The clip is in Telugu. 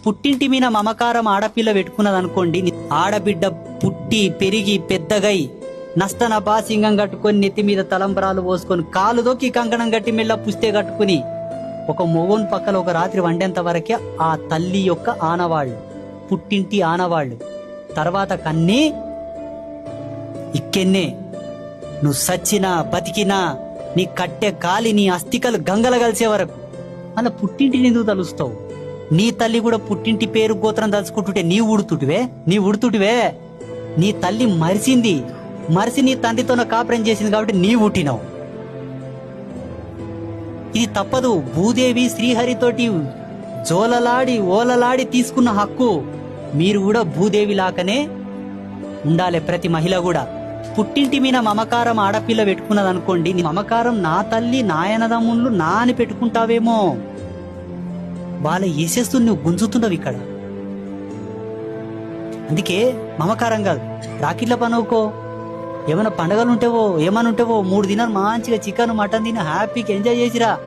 పుట్టింటి మీద మమకారం ఆడపిల్ల పెట్టుకున్నది అనుకోండి, ఆడబిడ్డ పుట్టి పెరిగి పెద్దగై నస్తన బాసింగం కట్టుకొని నెత్తి మీద తలంబరాలు పోసుకొని కాలు దొక్కి కంకణం గట్టి మెల్ల పుస్తే కట్టుకుని ఒక మొగోన్ పక్కల ఒక రాత్రి వండేంత వరకే ఆ తల్లి యొక్క ఆనవాళ్ళు, పుట్టింటి ఆనవాళ్ళు. తర్వాత కన్నీ ఇక్కెన్నే నువ్వు సచ్చినా బతికినా నీ కట్టె కాలి నీ అస్థికలు గంగల కలిసే వరకు అలా పుట్టింటిని ఎందుకు తలుస్తావు? నీ తల్లి కూడా పుట్టింటి పేరు గోత్రం తలుచుకుంటుంటే నీ ఉడుతుటివే. నీ తల్లి మరిసి నీ తండ్రితోనే కాపురం చేసింది కాబట్టి నీ పుట్టినావు. ఇది తప్పదు. భూదేవి శ్రీహరితోటి జోలలాడి ఓలలాడి తీసుకున్న హక్కు. మీరు కూడా భూదేవి లాకనే ఉండాలి. ప్రతి మహిళ కూడా పుట్టింటి మీద మమకారం ఆడపిల్ల పెట్టుకున్నది అనుకోండి, నీ మమకారం నా తల్లి నాయనదమ్ముళ్ళు నా అని పెట్టుకుంటావేమో, వాళ్ళ వేసేస్తూ నువ్వు గుంజుతున్నావు ఇక్కడ. అందుకే మమకారం కాదు, రాకిట్ల పనుకో. ఏమైనా పండగలు ఉంటేవో ఏమైనా ఉంటేవో 3 దినాలు మంచిగా చికెన్ మటన్ తిని హ్యాపీగా ఎంజాయ్ చేసిరా.